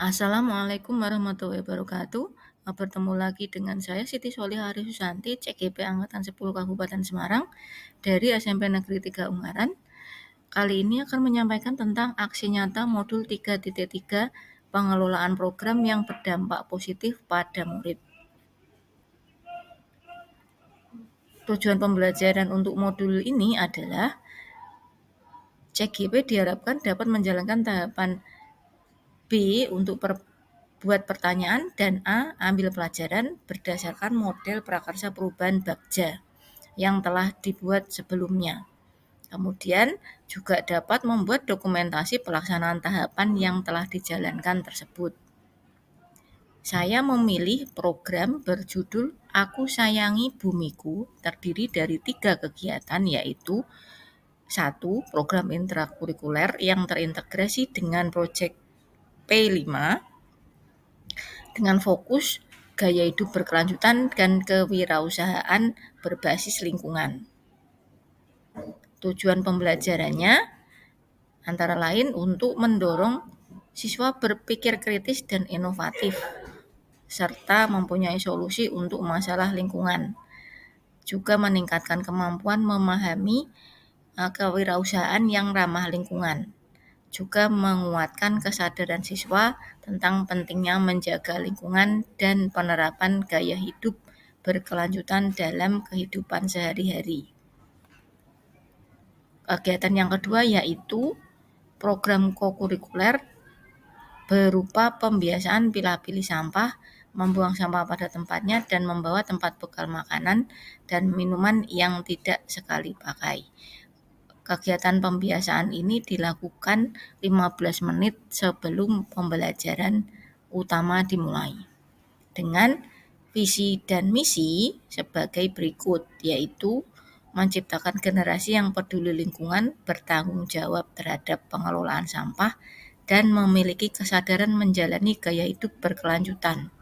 Assalamualaikum warahmatullahi wabarakatuh. Bertemu lagi dengan saya Siti Solihari Susanti, CGP Angkatan 10 Kabupaten Semarang dari SMP Negeri 3 Ungaran. Kali ini akan menyampaikan tentang aksi nyata modul 3.3 pengelolaan program yang berdampak positif pada murid. Tujuan pembelajaran untuk modul ini adalah CGP diharapkan dapat menjalankan tahapan B untuk buat pertanyaan dan A ambil pelajaran berdasarkan model prakarsa perubahan Bagja yang telah dibuat sebelumnya. Kemudian juga dapat membuat dokumentasi pelaksanaan tahapan yang telah dijalankan tersebut. Saya memilih program berjudul Aku Sayangi Bumiku, terdiri dari 3 kegiatan, yaitu 1. Program intrakurikuler yang terintegrasi dengan proyek P5 dengan fokus gaya hidup berkelanjutan dan kewirausahaan berbasis lingkungan. Tujuan pembelajarannya antara lain untuk mendorong siswa berpikir kritis dan inovatif, serta mempunyai solusi untuk masalah lingkungan. Juga meningkatkan kemampuan memahami kewirausahaan yang ramah lingkungan. Juga menguatkan kesadaran siswa tentang pentingnya menjaga lingkungan dan penerapan gaya hidup berkelanjutan dalam kehidupan sehari-hari. Kegiatan yang kedua yaitu program kokurikuler berupa pembiasaan pilah-pilih sampah, membuang sampah pada tempatnya, dan membawa tempat bekal makanan dan minuman yang tidak sekali pakai. Kegiatan pembiasaan ini dilakukan 15 menit sebelum pembelajaran utama dimulai. Dengan visi dan misi sebagai berikut, yaitu menciptakan generasi yang peduli lingkungan, bertanggung jawab terhadap pengelolaan sampah, dan memiliki kesadaran menjalani gaya hidup berkelanjutan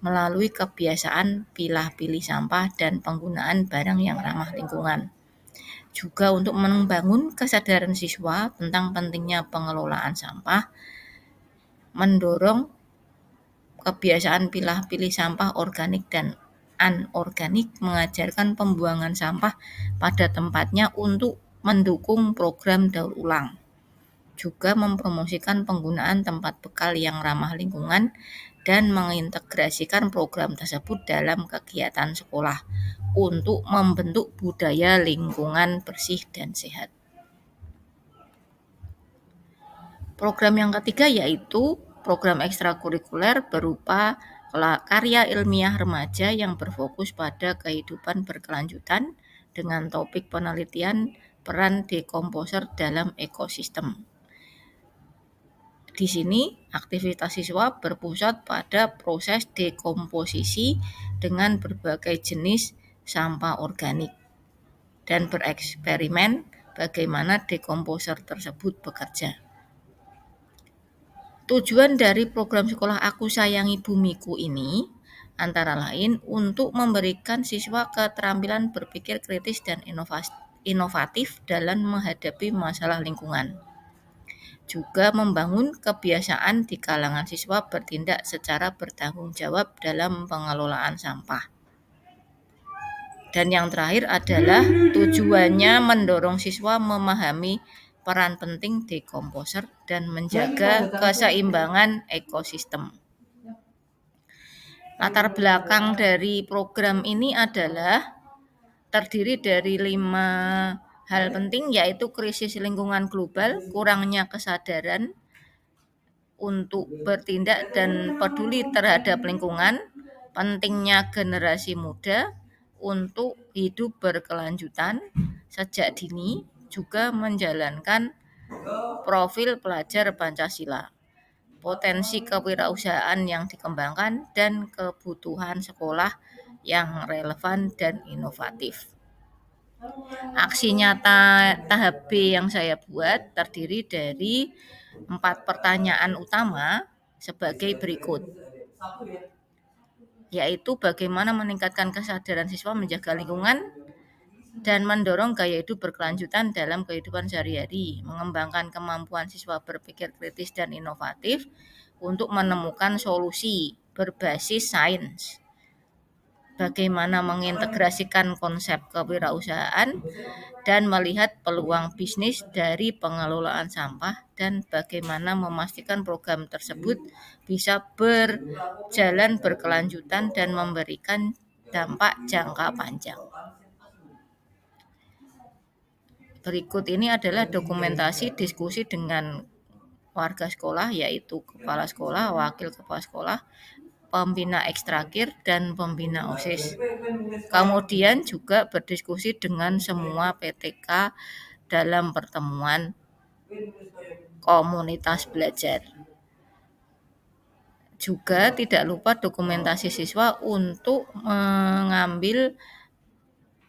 melalui kebiasaan pilah-pilih sampah dan penggunaan barang yang ramah lingkungan. Juga untuk membangun kesadaran siswa tentang pentingnya pengelolaan sampah, mendorong kebiasaan pilah-pilih sampah organik dan anorganik, mengajarkan pembuangan sampah pada tempatnya untuk mendukung program daur ulang. Juga mempromosikan penggunaan tempat bekal yang ramah lingkungan dan mengintegrasikan program tersebut dalam kegiatan sekolah untuk membentuk budaya lingkungan bersih dan sehat. Program yang ketiga yaitu program ekstrakurikuler berupa karya ilmiah remaja yang berfokus pada kehidupan berkelanjutan dengan topik penelitian peran dekomposer dalam ekosistem. Di sini, aktivitas siswa berpusat pada proses dekomposisi dengan berbagai jenis sampah organik dan bereksperimen bagaimana dekomposer tersebut bekerja. Tujuan dari program sekolah Aku Sayangi Bumiku ini antara lain untuk memberikan siswa keterampilan berpikir kritis dan inovatif dalam menghadapi masalah lingkungan. Juga membangun kebiasaan di kalangan siswa bertindak secara bertanggung jawab dalam pengelolaan sampah. Dan yang terakhir adalah tujuannya mendorong siswa memahami peran penting dekomposer dan menjaga keseimbangan ekosistem. Latar belakang dari program ini adalah terdiri dari 5 hal penting, yaitu krisis lingkungan global, kurangnya kesadaran untuk bertindak dan peduli terhadap lingkungan, pentingnya generasi muda untuk hidup berkelanjutan sejak dini, juga menjalankan profil pelajar Pancasila, potensi kewirausahaan yang dikembangkan, dan kebutuhan sekolah yang relevan dan inovatif. Aksi nyata tahap B yang saya buat terdiri dari 4 pertanyaan utama sebagai berikut, yaitu bagaimana meningkatkan kesadaran siswa menjaga lingkungan dan mendorong gaya hidup berkelanjutan dalam kehidupan sehari-hari, mengembangkan kemampuan siswa berpikir kritis dan inovatif, untuk menemukan solusi berbasis sains. Bagaimana mengintegrasikan konsep kewirausahaan dan melihat peluang bisnis dari pengelolaan sampah dan bagaimana memastikan program tersebut bisa berjalan berkelanjutan dan memberikan dampak jangka panjang. Berikut ini adalah dokumentasi diskusi dengan warga sekolah, yaitu kepala sekolah, wakil kepala sekolah, pembina ekstrakir, dan pembina OSIS. Kemudian juga berdiskusi dengan semua PTK dalam pertemuan komunitas belajar. Juga tidak lupa dokumentasi siswa untuk mengambil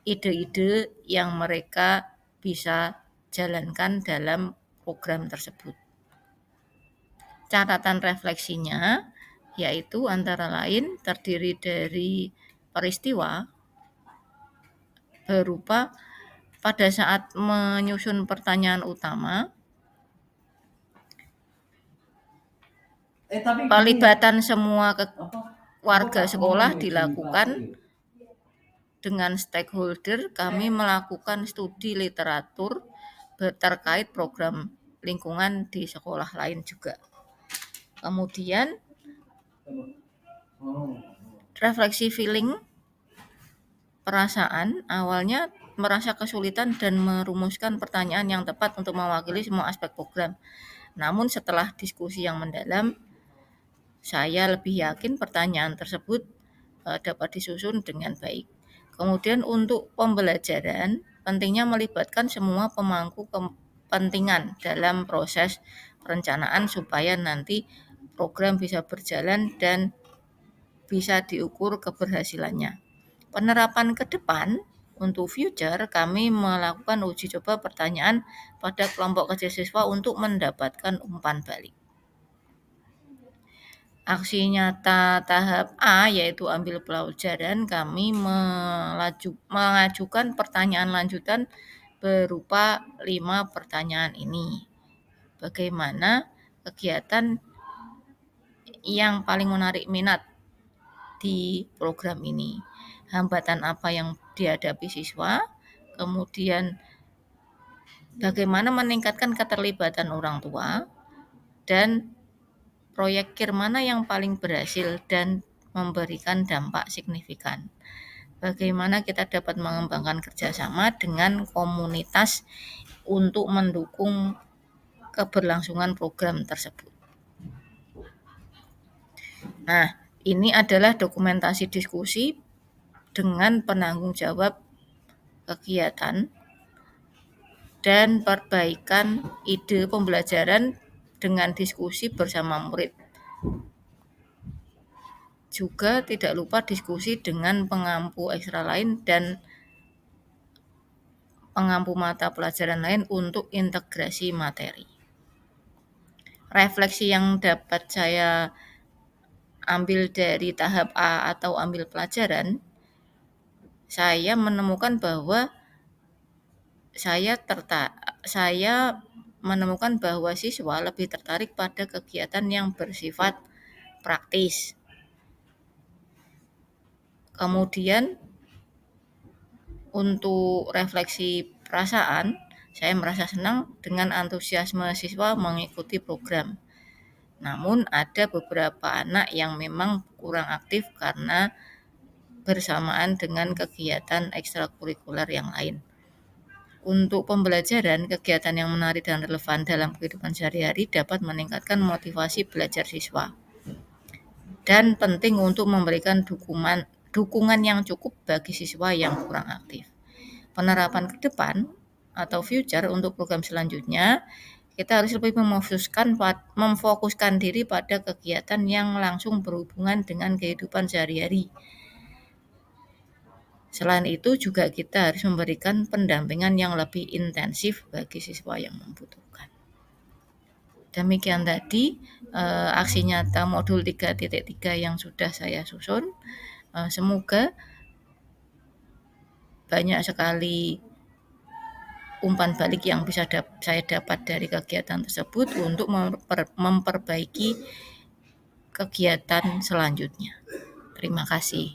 ide-ide yang mereka bisa jalankan dalam program tersebut. Catatan refleksinya yaitu antara lain terdiri dari peristiwa berupa pada saat menyusun pertanyaan utama, pelibatan semua warga sekolah dilakukan dengan stakeholder. Kami melakukan studi literatur terkait program lingkungan di sekolah lain juga. Kemudian refleksi feeling, perasaan, awalnya merasa kesulitan dan merumuskan pertanyaan yang tepat untuk mewakili semua aspek program. Namun setelah diskusi yang mendalam, saya lebih yakin pertanyaan tersebut dapat disusun dengan baik. Kemudian untuk pembelajaran, pentingnya melibatkan semua pemangku kepentingan dalam proses perencanaan supaya nanti program bisa berjalan dan bisa diukur keberhasilannya. Penerapan ke depan untuk future, kami melakukan uji coba pertanyaan pada kelompok kerja siswa untuk mendapatkan umpan balik. Aksi nyata tahap A yaitu ambil pelajaran, kami mengajukan pertanyaan lanjutan berupa 5 pertanyaan ini. Bagaimana kegiatan yang paling menarik minat di program ini? Hambatan apa yang dihadapi siswa? Kemudian bagaimana meningkatkan keterlibatan orang tua? Dan proyek KIR mana yang paling berhasil dan memberikan dampak signifikan? Bagaimana kita dapat mengembangkan kerjasama dengan komunitas untuk mendukung keberlangsungan program tersebut. Nah, ini adalah dokumentasi diskusi dengan penanggung jawab kegiatan dan perbaikan ide pembelajaran dengan diskusi bersama murid. Juga tidak lupa diskusi dengan pengampu ekstra lain dan pengampu mata pelajaran lain untuk integrasi materi. Refleksi yang dapat saya ambil dari tahap A atau ambil pelajaran, saya menemukan bahwa saya menemukan bahwa siswa lebih tertarik pada kegiatan yang bersifat praktis. Kemudian untuk refleksi perasaan, saya merasa senang dengan antusiasme siswa mengikuti program. Namun ada beberapa anak yang memang kurang aktif karena bersamaan dengan kegiatan ekstrakurikuler yang lain. Untuk pembelajaran, kegiatan yang menarik dan relevan dalam kehidupan sehari-hari dapat meningkatkan motivasi belajar siswa. Dan penting untuk memberikan dukungan yang cukup bagi siswa yang kurang aktif. Penerapan ke depan atau future untuk program selanjutnya, kita harus lebih memfokuskan diri pada kegiatan yang langsung berhubungan dengan kehidupan sehari-hari. Selain itu juga kita harus memberikan pendampingan yang lebih intensif bagi siswa yang membutuhkan. Demikian tadi aksi nyata modul 3.3 yang sudah saya susun. Semoga banyak sekali umpan balik yang bisa saya dapat dari kegiatan tersebut untuk memperbaiki kegiatan selanjutnya. Terima kasih.